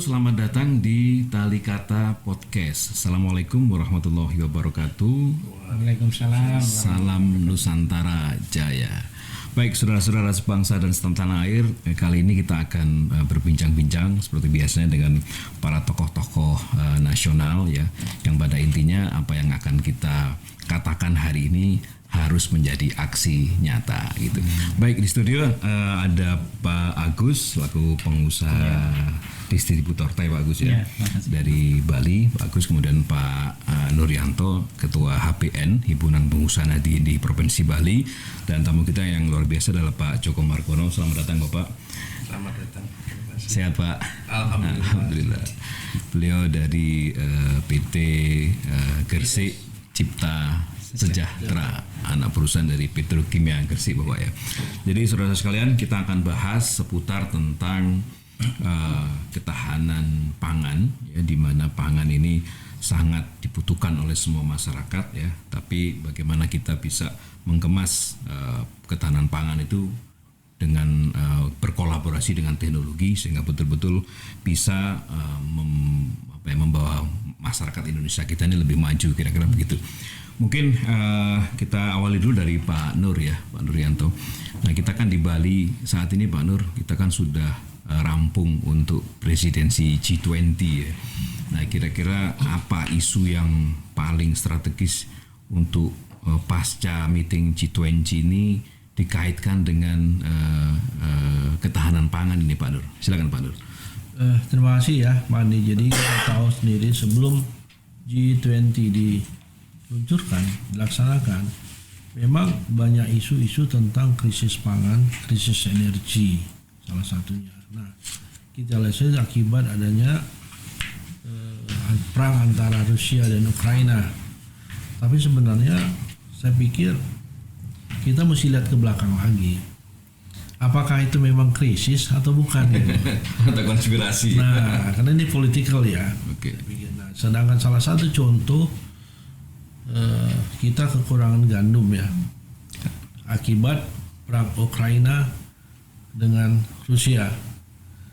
selamat datang di Tali Kata Podcast. Assalamualaikum warahmatullahi wabarakatuh. Waalaikumsalam. Salam Nusantara Jaya. Baik, saudara-saudara sebangsa dan setanah air, kali ini kita akan berbincang-bincang seperti biasanya dengan para tokoh-tokoh nasional ya, yang pada intinya apa yang akan kita katakan hari ini harus menjadi aksi nyata gitu. Baik, di studio ada Pak Agus selaku pengusaha distributor teh, Pak Agus ya, dari Bali, Pak Agus. Kemudian Pak Nuryanto, Ketua HPN Himpunan Pengusaha Nadi di Provinsi Bali, dan tamu kita yang luar biasa adalah Pak Joko Margono. Selamat datang Bapak. Selamat datang. Sehat Pak? Alhamdulillah. Beliau dari PT Gresik Cipta Sejahtera, anak perusahaan dari Petrokimia Gresik Bapak ya. Jadi saudara sekalian, kita akan bahas seputar tentang ketahanan pangan ya, di mana pangan ini sangat dibutuhkan oleh semua masyarakat ya. Tapi bagaimana kita bisa mengemas ketahanan pangan itu dengan berkolaborasi dengan teknologi sehingga betul-betul bisa membawa masyarakat Indonesia kita ini lebih maju, kira-kira begitu. Mungkin kita awali dulu dari Pak Nur ya, Pak Nuryanto. Nah, kita kan di Bali saat ini Pak Nur, kita kan sudah rampung untuk presidensi G20 ya. Nah, kira-kira apa isu yang paling strategis untuk pasca meeting G20 ini dikaitkan dengan ketahanan pangan ini Pak Nur? Silakan Pak Nur. Terima kasih ya Pak Andi. Jadi kita tahu sendiri sebelum G20 diluncurkan, dilaksanakan, memang banyak isu-isu tentang krisis pangan, krisis energi salah satunya. Nah, kita lihat akibat adanya perang antara Rusia dan Ukraina. Tapi sebenarnya saya pikir kita mesti lihat ke belakang lagi. Apakah itu memang krisis atau bukan? Atau konspirasi? Nah, karena ini political ya. Oke. Nah, sedangkan salah satu contoh kita kekurangan gandum ya, akibat perang Ukraina dengan Rusia.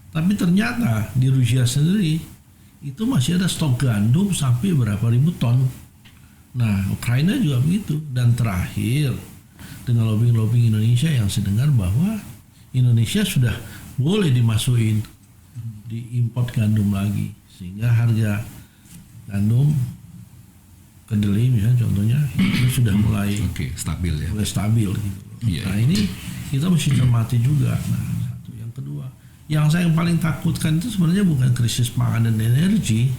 Tapi ternyata di Rusia sendiri itu masih ada stok gandum sampai berapa ribu ton. Nah, Ukraina juga begitu. Dan terakhir dengan lobbying Indonesia yang saya dengar bahwa Indonesia sudah boleh dimasukin diimport gandum lagi, sehingga harga gandum kedelai misalnya contohnya itu sudah mulai stabil ya. Mulai stabil gitu. Yeah. Nah, ini kita mesti cermati juga. Nah, satu, yang kedua, yang saya paling takutkan itu sebenarnya bukan krisis pangan dan energi.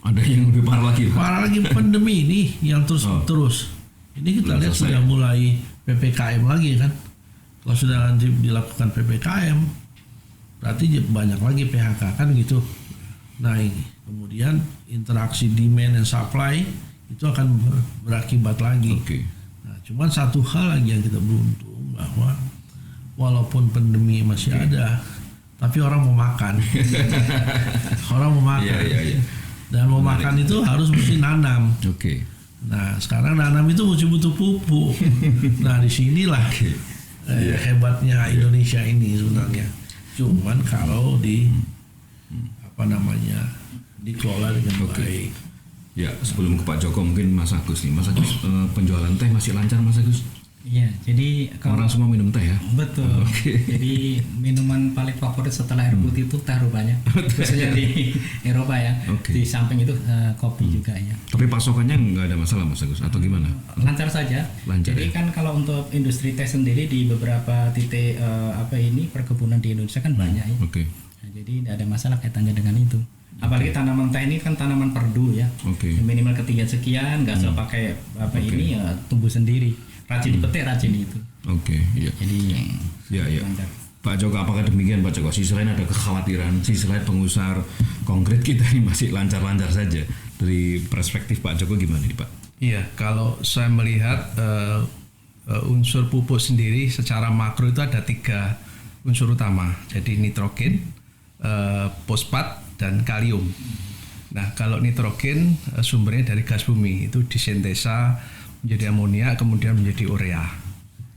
Ada yang lebih parah lagi. Parah lagi pandemi ini yang terus. Ini kita lihat sudah mulai PPKM lagi kan. Kalau sudah nanti dilakukan PPKM, berarti banyak lagi PHK kan gitu. Nah, ini kemudian interaksi demand and supply itu akan berakibat lagi. Nah, cuman satu hal lagi yang kita beruntung bahwa walaupun pandemi masih ada, tapi orang mau makan. Orang mau makan. Yeah. Dan mau makan itu harus mesti nanam. Nah, sekarang nanam itu mesti butuh pupuk. Nah, disinilah hebatnya Indonesia ini sebenarnya. Cuman kalau dikelola dengan baik. Ya, sebelum ke Pak Joko mungkin Mas Agus nih. Mas Agus, penjualan teh masih lancar Mas Agus? Iya, jadi kalau orang semua minum teh ya? Betul. Jadi minuman paling favorit setelah air putih itu teh rupanya, khususnya di Eropa ya. Di samping itu kopi juga ya. Tapi pasokannya nggak ada masalah Mas Agus atau gimana? Lancar saja. Jadi kan kalau untuk industri teh sendiri di beberapa titik perkebunan di Indonesia kan banyak ya. Nah, jadi tidak ada masalah kaitannya dengan itu. Apalagi tanaman teh ini kan tanaman perdu ya. Minimal ketinggian sekian, nggak usah pakai ini ya, tumbuh sendiri. Rajin dipetik, rajin itu. Iya. Jadi lancar. Pak Joko, apakah demikian Pak Joko? Sisi lain ada kekhawatiran, sisi lain pengusaha konkret kita ini masih lancar-lancar saja. Dari perspektif Pak Joko gimana nih Pak? Iya, kalau saya melihat unsur pupuk sendiri secara makro itu ada 3 unsur utama. Jadi nitrogen, fosfat, dan kalium. Nah, kalau nitrogen sumbernya dari gas bumi, itu disintesa menjadi amonia kemudian menjadi urea.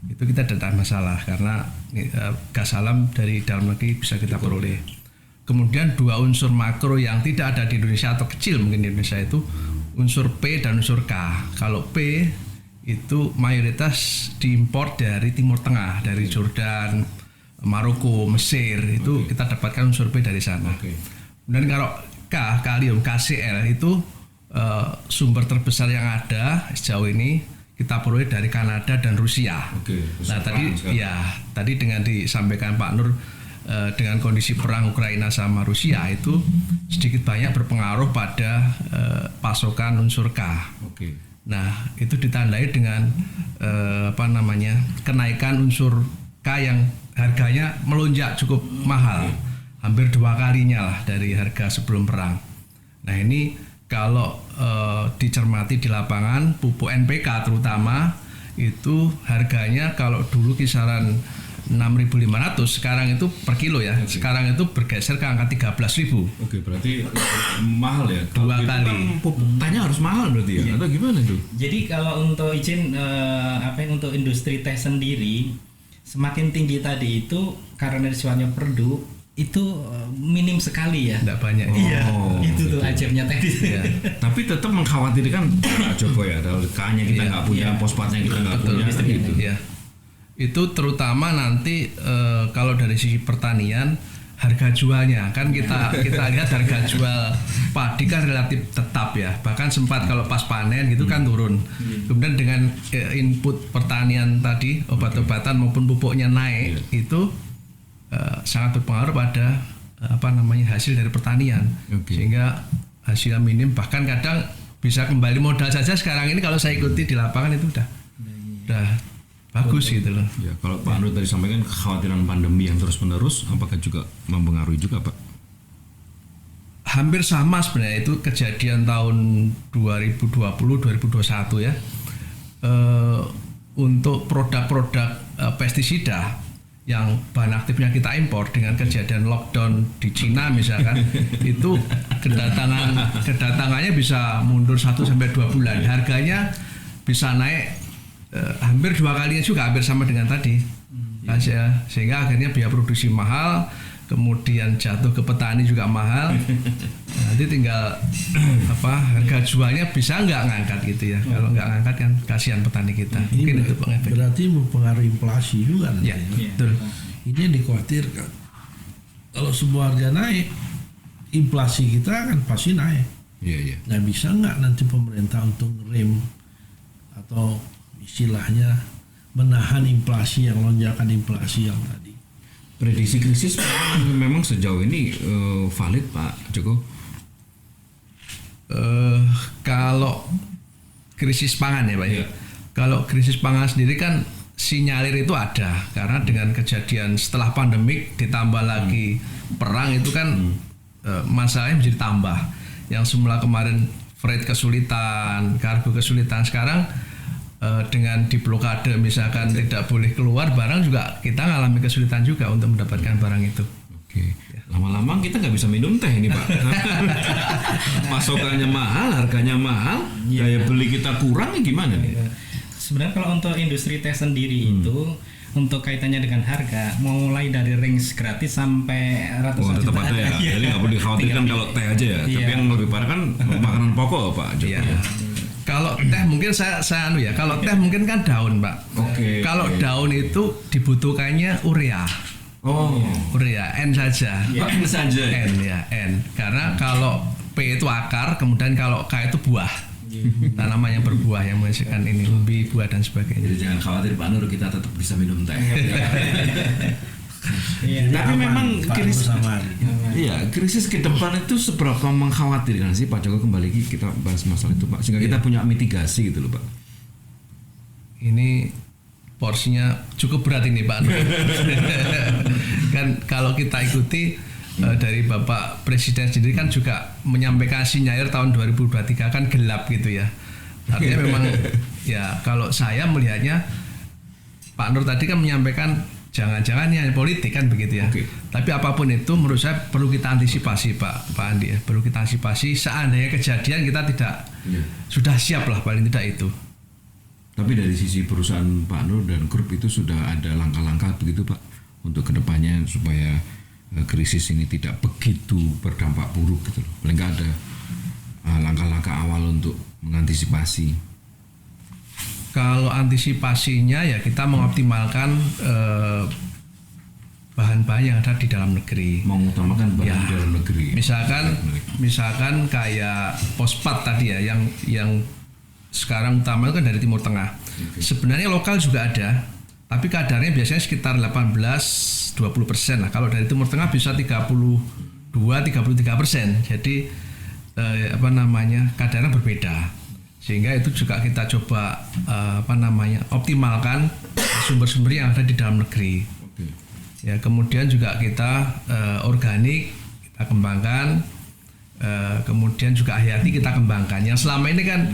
Itu kita tidak ada masalah karena gas alam dari dalam negeri bisa kita peroleh. Kemudian 2 unsur makro yang tidak ada di Indonesia atau kecil mungkin di Indonesia itu unsur P dan unsur K. Kalau P itu mayoritas diimpor dari Timur Tengah, dari Jordan, Maroko, Mesir, itu kita dapatkan unsur P dari sana. Dan kalau K, kalium, KCl itu sumber terbesar yang ada sejauh ini kita peroleh dari Kanada dan Rusia. Nah tadi dengan disampaikan Pak Nur, dengan kondisi perang Ukraina sama Rusia itu sedikit banyak berpengaruh pada pasokan unsur K. Nah itu ditandai dengan kenaikan unsur K yang harganya melonjak cukup mahal, hampir 2 kalinya lah dari harga sebelum perang. Nah ini kalau dicermati di lapangan, pupuk NPK terutama itu harganya kalau dulu kisaran 6.500, sekarang itu per kilo ya. Sekarang itu bergeser ke angka 13.000. Berarti mahal ya. 2 kali. Pupuknya harus mahal berarti ya. Atau gimana itu? Jadi kalau untuk izin untuk industri teh sendiri semakin tinggi tadi itu karena sifatnya produk itu minim sekali ya. Tidak banyak. Itu tuh ajaibnya teh. Tapi tetap mengkhawatirkan Pak Joko ya. Kalau K-nya kita nggak punya, fosfatnya kita nggak punya gitu. Ya. Itu terutama nanti kalau dari sisi pertanian harga jualnya kan kita lihat harga jual padi kan relatif tetap ya, bahkan sempat kalau pas panen gitu kan turun. Kemudian dengan input pertanian tadi obat-obatan maupun pupuknya naik itu sangat berpengaruh pada hasil dari pertanian, sehingga hasilnya minim, bahkan kadang bisa kembali modal saja. Sekarang ini kalau saya ikuti di lapangan itu udah bagus gitu loh. Ya, kalau Pak Nur tadi sampaikan kekhawatiran pandemi yang terus-menerus, apakah juga mempengaruhi juga Pak? Hampir sama sebenarnya, itu kejadian tahun 2020-2021 ya. Untuk produk-produk pestisida yang bahan aktifnya kita impor dengan kejadian lockdown di Cina misalkan, itu kedatangannya bisa mundur 1-2 bulan. Harganya bisa naik hampir 2 kalinya juga, hampir sama dengan tadi. Sehingga akhirnya biaya produksi mahal, kemudian jatuh ke petani juga mahal. Nanti tinggal harga jualnya bisa nggak ngangkat gitu ya. Kalau nggak ngangkat kan kasihan petani kita. Mungkin itu berarti mempengaruhi inflasi juga nanti. Ya, betul. Ini yang dikhawatirkan. Kalau sebuah harga naik, inflasi kita kan pasti naik. Nah bisa nggak nanti pemerintah untuk ngerem atau istilahnya menahan inflasi, yang lonjakan inflasi yang tadi? Prediksi krisis memang sejauh ini valid Pak Joko? Kalau krisis pangan ya Pak ya. Kalau krisis pangan sendiri kan sinyalir itu ada, karena dengan kejadian setelah pandemik ditambah lagi perang itu kan masalahnya menjadi tambah. Yang semula kemarin freight kesulitan, kargo kesulitan, sekarang dengan diblokade misalkan tidak boleh keluar barang, juga kita ngalami kesulitan juga untuk mendapatkan barang itu. Lama-lama kita nggak bisa minum teh ini Pak. Pasokannya mahal, harganya mahal, daya beli kita kurang, gimana nih? Sebenarnya kalau untuk industri teh sendiri itu untuk kaitannya dengan harga mulai dari range gratis sampai ratusan juta. Ya. Jadi nggak perlu dikhawatirkan kalau teh aja ya. Tapi yang lebih parah kan makanan pokok Pak Joko. Kalau teh mungkin saya kalau teh mungkin kan daun Pak. Kalau daun itu dibutuhkannya urea. Urea N saja. N saja. N. Karena kalau P itu akar, kemudian kalau K itu buah. Tanaman yang berbuah yang menghasilkan ini umbi, buah dan sebagainya. Jadi jangan khawatir Pak Nur, kita tetap bisa minum teh. Tapi memang krisis ke depan itu seberapa mengkhawatirkan sih Pak Joko? Kembali kita bahas masalah itu Pak, sehingga kita punya mitigasi gitu loh Pak. Ini porsinya cukup berat ini Pak. Kan kalau kita ikuti dari Bapak Presiden sendiri kan juga menyampaikan sinyalir tahun 2023 kan gelap gitu ya. Artinya memang ya kalau saya melihatnya Pak Nur tadi kan menyampaikan jangan-jangan ini hanya politik kan begitu ya. Tapi apapun itu menurut saya perlu kita antisipasi Pak Andi ya. Perlu kita antisipasi, seandainya kejadian kita tidak sudah siap lah paling tidak itu. Tapi dari sisi perusahaan Pak Nur dan grup itu sudah ada langkah-langkah begitu Pak untuk kedepannya supaya krisis ini tidak begitu berdampak buruk gitu loh. Paling nggak ada langkah-langkah awal untuk mengantisipasi. Kalau antisipasinya ya kita mengoptimalkan bahan-bahan yang ada di dalam negeri. Mengutamakan bahan Ya. di dalam negeri. Misalkan kayak pospat tadi ya, yang sekarang utama kan dari Timur Tengah. Sebenarnya lokal juga ada, tapi kadarnya biasanya sekitar 18-20% lah. Kalau dari Timur Tengah bisa 32-33%. Jadi kadarnya berbeda. Sehingga itu juga kita coba optimalkan sumber-sumber yang ada di dalam negeri. Ya, kemudian juga kita organik kita kembangkan, kemudian juga hayati kita kembangkan. Yang selama ini kan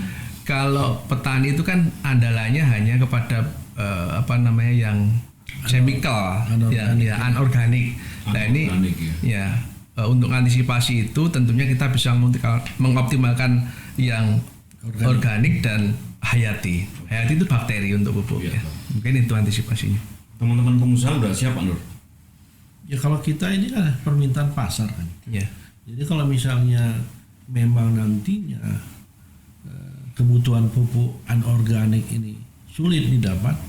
kalau petani itu kan andalannya hanya kepada yang chemical, anorganik. Nah ini untuk antisipasi itu tentunya kita bisa mengoptimalkan yang organik dan hayati. Hayati itu bakteri untuk pupuk. Ya. Mungkin itu antisipasinya. Teman-teman pengusaha udah siap, Pak Nur? Ya kalau kita ini kan permintaan pasar kan. Ya. Jadi kalau misalnya memang nantinya kebutuhan pupuk anorganik ini sulit didapat,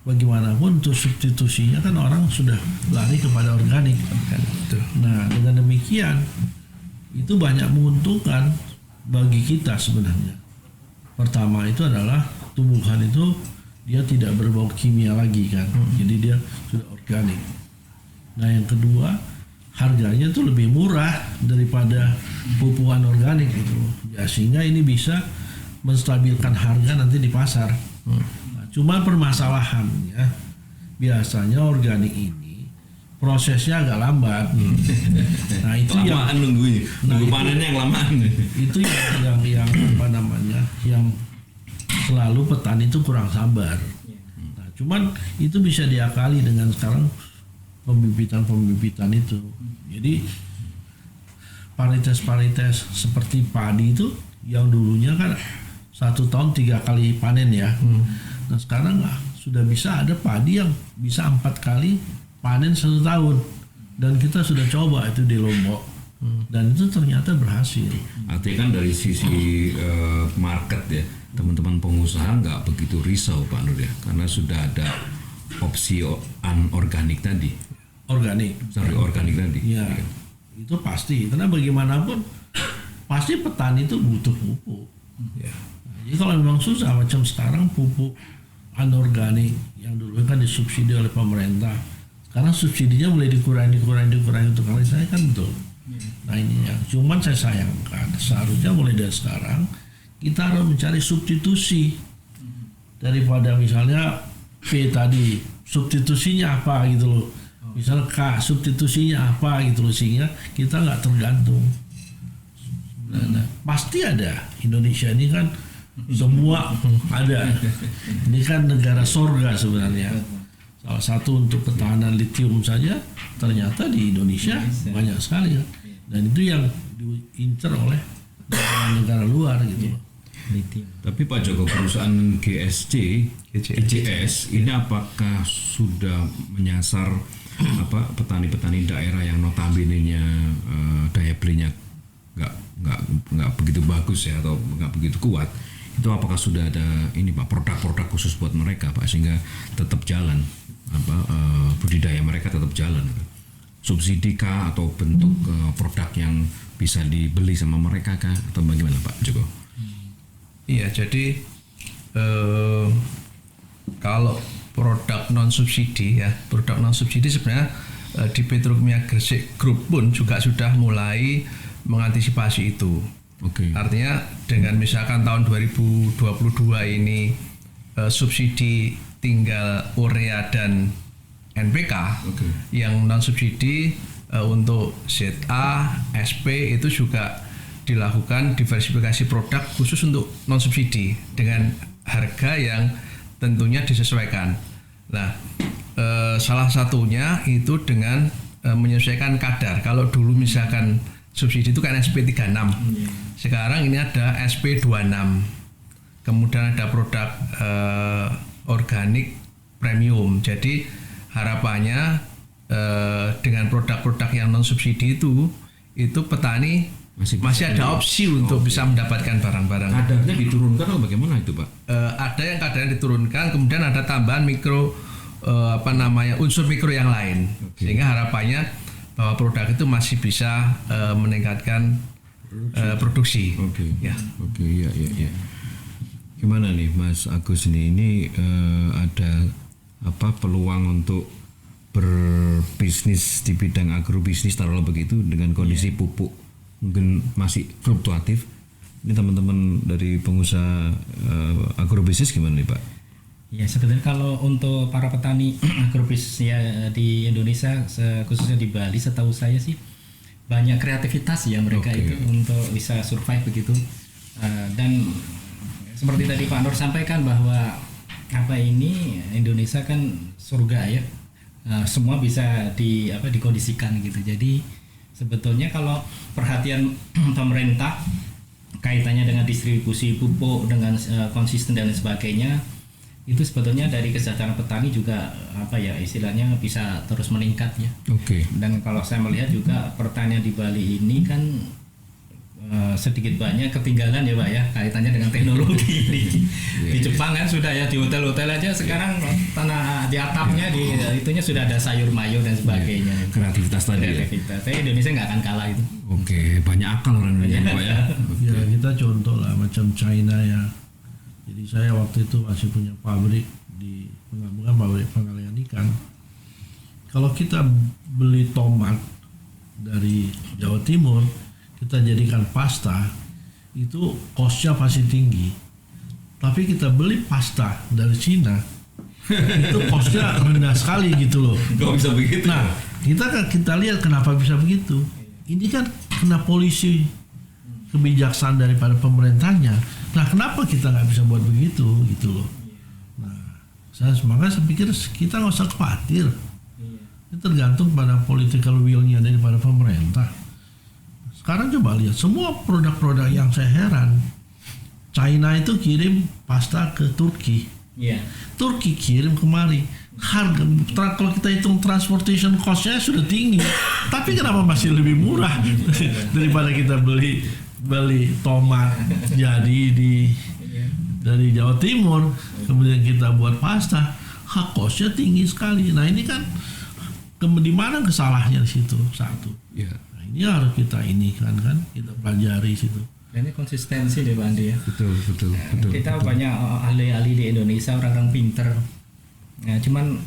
bagaimanapun untuk substitusinya kan orang sudah lari kepada organik. Nah dengan demikian itu banyak menguntungkan bagi kita sebenarnya. Pertama itu adalah tumbuhan itu dia tidak berbau kimia lagi kan, jadi dia sudah organik. Nah yang kedua harganya tuh lebih murah daripada pupuk anorganik gitu, ya sehingga ini bisa menstabilkan harga nanti di pasar. Nah, cuma permasalahannya biasanya organik ini prosesnya agak lambat. Nah itu lamaan nunggu panennya yang lamaan. Itu yang selalu petani itu kurang sabar. Nah, cuman itu bisa diakali dengan sekarang pembibitan itu. Jadi varietas seperti padi itu yang dulunya kan 1 tahun 3 kali panen ya. Nah sekarang sudah bisa ada padi yang bisa 4 kali panen 1 tahun. Dan kita sudah coba itu di Lombok. Dan itu ternyata berhasil. Artinya kan dari sisi market ya, teman-teman pengusaha nggak begitu risau Pak Nur ya, karena sudah ada opsi anorganik tadi. Organik tadi. Ya, itu pasti. Karena bagaimanapun pasti petani itu butuh pupuk. Ya. Jadi kalau memang susah macam sekarang pupuk anorganik yang dulu kan disubsidi oleh pemerintah, sekarang subsidinya mulai dikurangi untuk kali saya kan betul. Nah ini yang cuman saya sayangkan seharusnya mulai dari sekarang kita harus mencari substitusi daripada misalnya P tadi substitusinya apa gitu loh, misalnya K substitusinya apa gitu loh, sehingga kita nggak tergantung. Nah, pasti ada. Indonesia ini kan semua ada. Ini kan negara sorga sebenarnya. Salah satu untuk ketahanan lithium saja ternyata di Indonesia banyak sekali kan. Dan itu yang diincar oleh negara luar gitu. Lithium. Tapi Pak Joko, perusahaan GJS ini apakah sudah menyasar petani-petani daerah yang notabene-nya daya belinya nggak begitu bagus ya, atau nggak begitu kuat? Itu apakah sudah ada ini Pak, produk-produk khusus buat mereka Pak, sehingga tetap jalan budidaya mereka tetap jalan? Subsidi kah atau bentuk produk yang bisa dibeli sama mereka kah, atau bagaimana Pak Joko? Iya, jadi kalau produk non subsidi sebenarnya di Petrokimia Gresik Group pun juga sudah mulai mengantisipasi itu. Artinya dengan misalkan tahun 2022 ini subsidi tinggal urea dan NPK, yang non subsidi untuk ZA, SP itu juga dilakukan diversifikasi produk khusus untuk non subsidi dengan harga yang tentunya disesuaikan. Nah, salah satunya itu dengan menyesuaikan kadar. Kalau dulu misalkan subsidi itu kan SP36, sekarang ini ada SP26. Kemudian ada produk organik premium. Jadi harapannya dengan produk-produk yang non subsidi itu petani masih ada opsi untuk bisa mendapatkan barang-barang. Kadarnya diturunkan atau bagaimana itu, Pak? Ada yang kadarnya diturunkan, kemudian ada tambahan unsur mikro yang lain, sehingga harapannya bahwa produk itu masih bisa meningkatkan produksi. Ya. Gimana nih, Mas Agus ini ada peluang untuk berbisnis di bidang agrobisnis, taruhlah begitu, dengan kondisi pupuk mungkin masih fluktuatif. Ini teman-teman dari pengusaha agrobisnis gimana nih, Pak? Ya, sebenarnya kalau untuk para petani agrobisnis ya di Indonesia, khususnya di Bali, setahu saya sih banyak kreativitas ya mereka itu untuk bisa survive begitu. Dan seperti tadi Pak Nur sampaikan bahwa Indonesia kan surga ya. Semua bisa dikondisikan gitu. Jadi sebetulnya kalau perhatian pemerintah kaitannya dengan distribusi pupuk dengan konsisten dan sebagainya, itu sebetulnya dari kesejahteraan petani juga istilahnya bisa terus meningkat ya. Dan kalau saya melihat juga pertanian di Bali ini kan sedikit banyak ketinggalan ya Pak ya, kaitannya dengan teknologi ini. Di Jepang kan sudah ya, di hotel-hotel aja sekarang tanah di atapnya di itunya sudah ada sayur mayur dan sebagainya. Kreativitas tadi ya. Tapi Indonesia nggak akan kalah itu. Banyak akal orang Indonesia Pak ya. Ya kita contoh lah macam China ya. Jadi saya waktu itu masih punya pabrik di pengampungan, pabrik pengalian ikan. Kalau kita beli tomat dari Jawa Timur, kita jadikan pasta, itu cost-nya pasti tinggi. Tapi kita beli pasta dari Cina, itu cost-nya rendah sekali gitu loh. Kok bisa begitu? Nah, kita lihat kenapa bisa begitu. Ini kan kena polisi kebijaksanaan daripada pemerintahnya. Nah, kenapa kita nggak bisa buat begitu gitu loh. Nah, saya pikir kita nggak usah khawatir. Itu tergantung pada political will-nya daripada pemerintah. Sekarang coba lihat semua produk-produk yang saya heran. China itu kirim pasta ke Turki. Turki kirim kemari. Harga kalau kita hitung transportation cost-nya sudah tinggi. Tapi kenapa masih lebih murah daripada kita beli tomat jadi dari Jawa Timur, kemudian kita buat pasta, cost-nya tinggi sekali. Nah, ini kan di mana kesalahannya di situ satu. Ini harus kita kan kita pelajari situ. Ini konsistensi deh Pak Andi ya. Betul. Kita banyak ahli-ahli di Indonesia, orang-orang pinter. Nah, cuman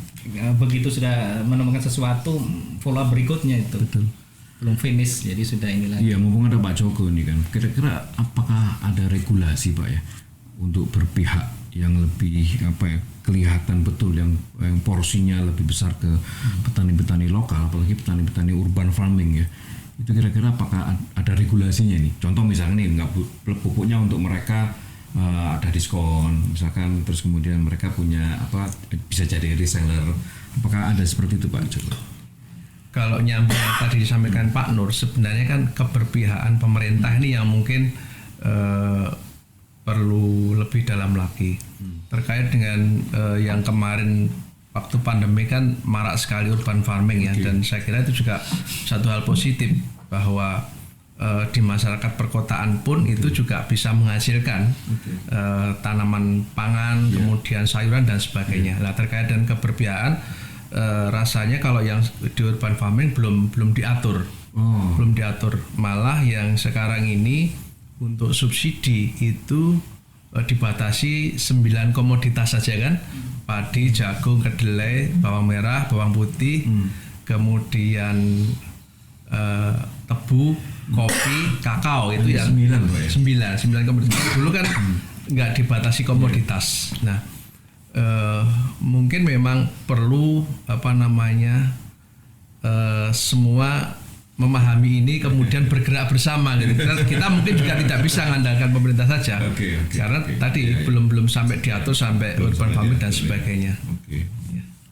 begitu sudah menemukan sesuatu, pola berikutnya itu belum finish, jadi sudah ini lagi. Iya, mumpung ada Pak Joko ini kan. Kira-kira apakah ada regulasi Pak ya untuk berpihak yang lebih kelihatan betul yang porsinya lebih besar ke petani-petani lokal, apalagi petani-petani urban farming ya. Itu kira-kira apakah ada regulasinya nih? Contoh misalnya nih, pupuknya untuk mereka ada diskon, misalkan, terus kemudian mereka punya bisa jadi reseller. Apakah ada seperti itu Pak Joko? Kalau nyambung yang tadi disampaikan Pak Nur, sebenarnya kan keberpihakan pemerintah ini yang mungkin perlu lebih dalam lagi terkait dengan yang kemarin waktu pandemi kan marak sekali urban farming ya, dan saya kira itu juga satu hal positif bahwa di masyarakat perkotaan pun itu juga bisa menghasilkan tanaman pangan, kemudian sayuran dan sebagainya. Nah, terkait dengan keberpihakan rasanya kalau yang di urban farming belum diatur. Belum diatur, malah yang sekarang ini untuk subsidi itu dibatasi 9 komoditas saja kan, padi, jagung, kedelai, bawang merah, bawang putih, kemudian tebu, kopi, kakao, itu yang 9 komoditas. Dulu kan nggak dibatasi komoditas. Nah, mungkin memang perlu semua memahami ini kemudian bergerak bersama gitu. Kita mungkin juga tidak bisa mengandalkan pemerintah saja, karena tadi belum sampai diatur sampai urban farming dan sebagainya.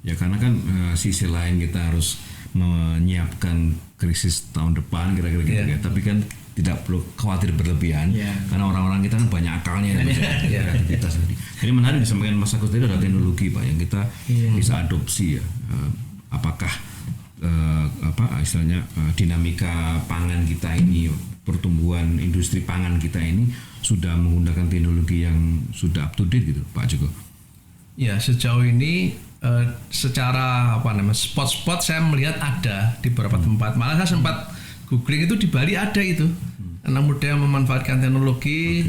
Ya karena kan sisi lain kita harus menyiapkan krisis tahun depan kira-kira gitu ya. Tapi kan tidak perlu khawatir berlebihan karena orang-orang kita kan banyak akalnya kreativitas tadi. Jadi menarik disampaikan Mas Agus tadi, ada teknologi Pak yang kita bisa adopsi ya. Apakah dinamika pangan kita ini, pertumbuhan industri pangan kita ini sudah menggunakan teknologi yang sudah up to date gitu, Pak Joko? Ya, sejauh ini secara spot-spot saya melihat ada di beberapa tempat. Malah saya sempat googling itu di Bali ada itu. Anak muda yang memanfaatkan teknologi,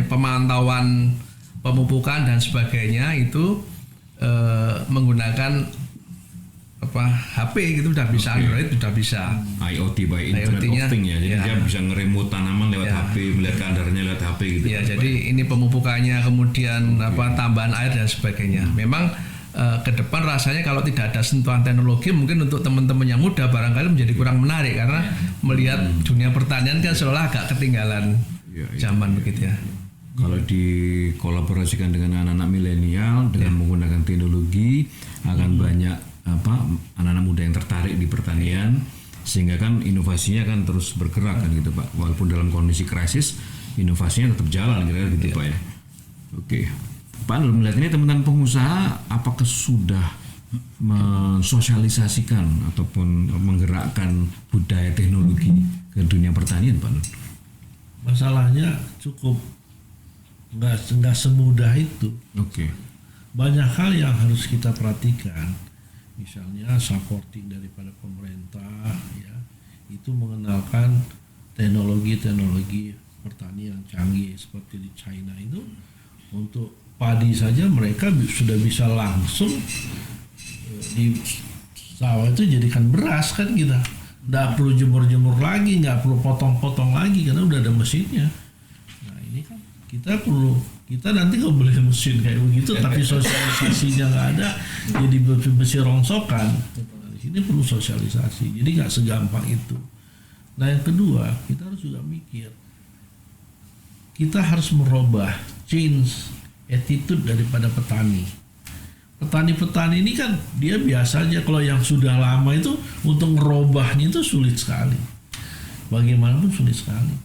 pemantauan pemupukan dan sebagainya itu menggunakan HP gitu, udah bisa Android, udah bisa IoT by Internet of Things ya. Jadi dia bisa nge-remote tanaman lewat HP, melihat kadarnya lewat HP gitu. Ya, jadi ini pemupukannya, kemudian tambahan air dan sebagainya. Memang ke depan rasanya kalau tidak ada sentuhan teknologi, mungkin untuk teman-teman yang muda barangkali menjadi kurang menarik karena melihat dunia pertanian kan seolah agak ketinggalan zaman begitu ya. Kalau dikolaborasikan dengan anak-anak milenial dengan menggunakan teknologi, akan banyak anak-anak muda yang tertarik di pertanian, sehingga kan inovasinya kan terus bergerak kan gitu Pak. Walaupun dalam kondisi krisis, inovasinya tetap jalan kira-kira gitu Pak ya. Oke. Pak, melihat ini teman-teman pengusaha apakah sudah mensosialisasikan ataupun menggerakkan budaya teknologi ke dunia pertanian Pak? Masalahnya cukup nggak semudah itu. Oke. Banyak hal yang harus kita perhatikan. Misalnya supporting daripada pemerintah ya, itu mengenalkan teknologi pertanian canggih seperti di China itu. Untuk padi saja mereka sudah bisa langsung di sawah itu jadikan beras kan kita. Nggak perlu jemur-jemur lagi, nggak perlu potong-potong lagi karena udah ada mesinnya. Nah ini kan kita nanti nggak boleh mesin kayak begitu, tapi sosialisasinya nggak ada, jadi mesin rongsokan. Nah, di sini perlu sosialisasi, jadi nggak segampang itu. Nah yang kedua, kita harus juga mikir, kita harus merubah change attitude daripada petani. Petani-petani ini kan dia biasa aja, kalau yang sudah lama itu untuk merubahnya itu sulit sekali. Bagaimanapun sulit sekali.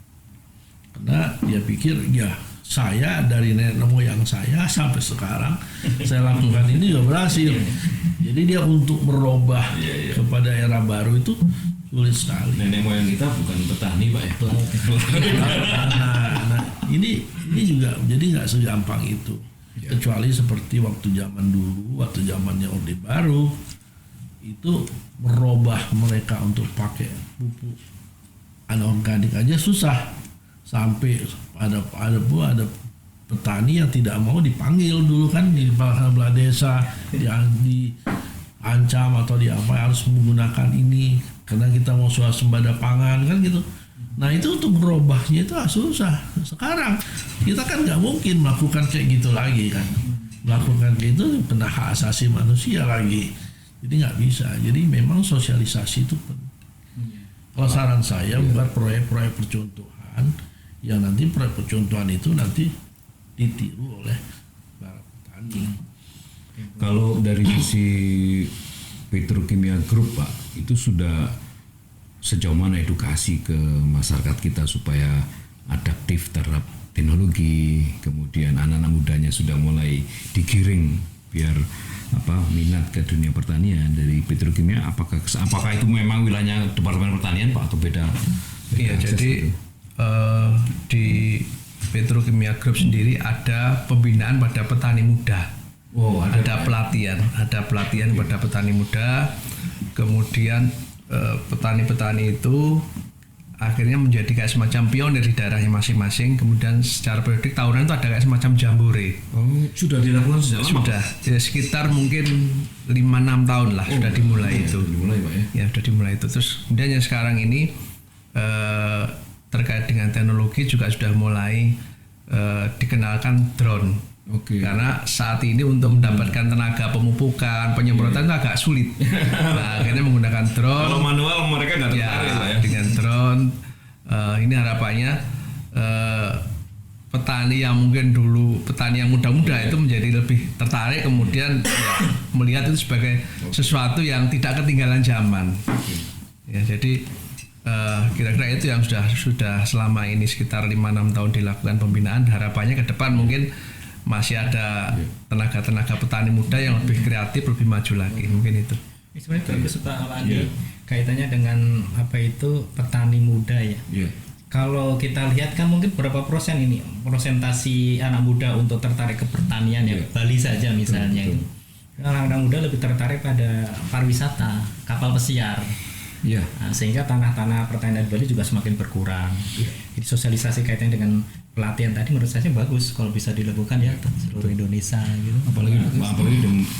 Karena dia pikir ya saya dari nenek moyang saya sampai sekarang saya lakukan ini juga berhasil. Jadi dia untuk merubah kepada era baru itu sulit sekali. Nenek moyang kita bukan petani Pak ya. Nah ini juga jadi nggak segampang itu. Kecuali seperti waktu zaman dulu, waktu zamannya Orde Baru itu merubah mereka untuk pakai pupuk anorganik aja susah. Sampai ada petani yang tidak mau dipanggil dulu kan di kepala desa, diancam atau harus menggunakan ini karena kita mau swasembada pangan kan gitu. Nah itu untuk merubahnya itu susah. Sekarang kita kan nggak mungkin melakukan kayak gitu lagi kan, melakukan itu kena hak asasi manusia lagi, jadi nggak bisa. Jadi memang sosialisasi itu penting. Kalau saran saya buat proyek-proyek percontohan yang nanti proyek percontohan itu nanti ditiru oleh para petani. Kalau dari sisi Petrokimia Group Pak, itu sudah sejauh mana edukasi ke masyarakat kita supaya adaptif terhadap teknologi, kemudian anak-anak mudanya sudah mulai digiring biar minat ke dunia pertanian dari Petrokimia, apakah itu memang wilayahnya Departemen Pertanian Pak atau beda? Iya, jadi di Petrokimia Group sendiri ada pembinaan pada petani muda. Ada pelatihan pada petani muda. Kemudian petani-petani itu akhirnya menjadi kayak semacam pionir di daerahnya masing-masing. Kemudian secara periodik tahunan itu ada kayak semacam jambore. Sudah dilakukan sejak lama? Sudah, ya, sekitar mungkin 5-6 tahun lah sudah dimulai itu. Ya sudah dimulai itu. Terus kemudian yang sekarang ini terkait dengan teknologi juga sudah mulai dikenalkan drone. Karena saat ini untuk mendapatkan tenaga pemupukan, penyemprotan itu agak sulit. Nah, akhirnya menggunakan drone. Kalau manual mereka nggak tertarik ya. Dengan drone, ini harapannya petani yang mungkin dulu petani yang muda-muda itu menjadi lebih tertarik, kemudian melihat itu sebagai sesuatu yang tidak ketinggalan zaman. Ya, jadi kira-kira itu yang sudah selama ini sekitar 5-6 tahun dilakukan pembinaan. Harapannya ke depan mungkin masih ada tenaga-tenaga petani muda yang lebih kreatif, lebih maju lagi, mungkin itu. Sebenarnya bagus Pak Alandi, kaitannya dengan apa itu petani muda ya. Kalau kita lihat kan mungkin berapa persen ini prosentasi anak muda untuk tertarik ke pertanian ya. Bali saja misalnya. Anak muda lebih tertarik pada pariwisata, kapal pesiar. Nah, sehingga tanah-tanah pertanian Bali juga semakin berkurang. Jadi sosialisasi kaitannya dengan pelatihan tadi menurut saya bagus kalau bisa dilakukan ya seluruh Indonesia gitu. Apalagi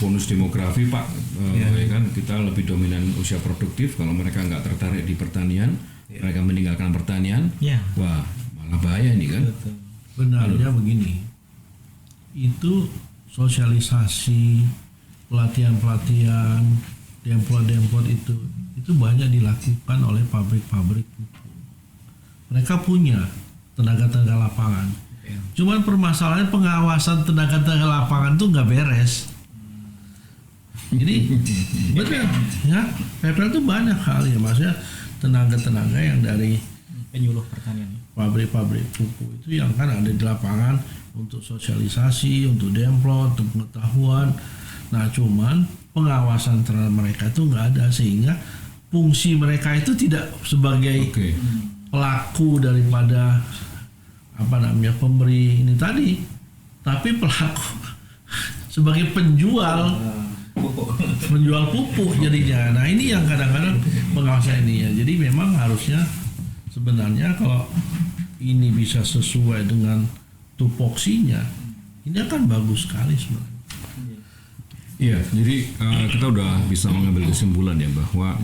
bonus demografi Pak, ya kan kita lebih dominan usia produktif. Kalau mereka nggak tertarik di pertanian, mereka meninggalkan pertanian, wah malah bahaya nih kan. Benarnya begini, itu sosialisasi, pelatihan-pelatihan, demplot itu banyak dilakukan oleh pabrik-pabrik pupuk. Mereka punya tenaga-tenaga lapangan. Cuman permasalahan pengawasan tenaga-tenaga lapangan tuh nggak beres. Jadi benar ya, PPL itu banyak hal ya, maksudnya tenaga-tenaga yang dari penyuluh pertanian, pabrik-pabrik pupuk itu yang kan ada di lapangan untuk sosialisasi, untuk demplot, untuk pengetahuan. Nah, cuman pengawasan terhadap mereka itu nggak ada, sehingga fungsi mereka itu tidak sebagai pelaku daripada pemberi ini tadi, tapi pelaku sebagai penjual pupuk jadinya. Nah, ini yang kadang-kadang pengawasan ini ya. Jadi memang harusnya sebenarnya kalau ini bisa sesuai dengan tupoksinya, ini akan bagus sekali sebenarnya. Iya, jadi kita udah bisa mengambil kesimpulan ya bahwa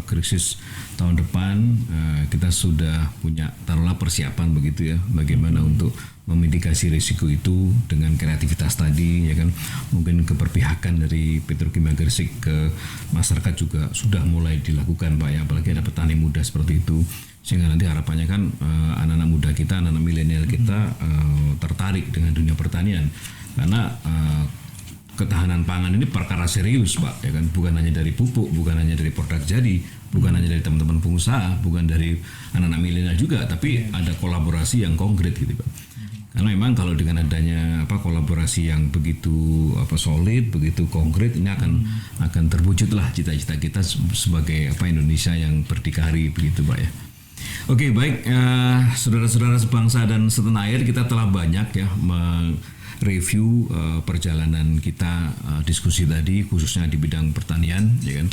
krisis tahun depan kita sudah punya taruhlah persiapan begitu ya, bagaimana untuk memitigasi risiko itu dengan kreativitas tadi ya kan, mungkin keberpihakan dari Petrokimia Gresik ke masyarakat juga sudah mulai dilakukan Pak ya, apalagi ada petani muda seperti itu, sehingga nanti harapannya kan anak-anak muda kita, anak-anak milenial kita tertarik dengan dunia pertanian, karena ketahanan pangan ini perkara serius Pak ya kan, bukan hanya dari pupuk, bukan hanya dari produk jadi, bukan hanya dari teman-teman pengusaha, bukan dari anak-anak milenial juga, tapi ada kolaborasi yang konkret gitu Pak. Karena memang kalau dengan adanya kolaborasi yang begitu solid, begitu konkret, ini akan terwujudlah cita-cita kita sebagai Indonesia yang berdikari begitu Pak ya. Oke, baik saudara-saudara sebangsa dan setanah air, kita telah banyak ya review perjalanan kita diskusi tadi khususnya di bidang pertanian ya kan,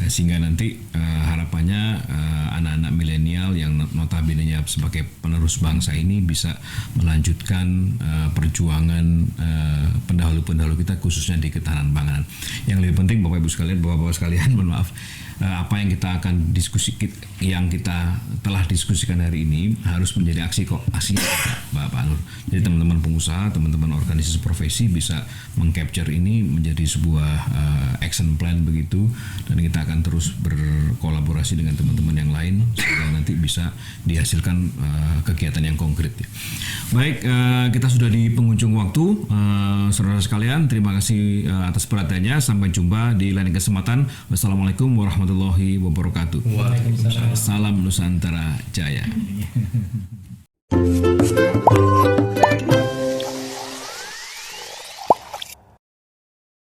sehingga nanti harapannya anak-anak milenial yang notabene-nya sebagai penerus bangsa ini bisa melanjutkan perjuangan pendahulu-pendahulu kita khususnya di ketahanan pangan. Yang lebih penting Bapak Ibu sekalian, Bapak-bapak sekalian, mohon maaf, apa yang kita akan yang kita telah diskusikan hari ini harus menjadi aksi Bapak Nur. Jadi teman-teman pengusaha, teman-teman organisasi profesi bisa mengcapture ini menjadi sebuah action plan begitu, dan kita akan terus berkolaborasi dengan teman-teman yang lain sehingga nanti bisa dihasilkan kegiatan yang konkret ya. Baik, kita sudah di penghujung waktu, saudara sekalian, terima kasih atas perhatiannya. Sampai jumpa di lain kesempatan. Wassalamualaikum warahmatullahi wabarakatuh. Waalaikumsalam. Salam Nusantara Jaya.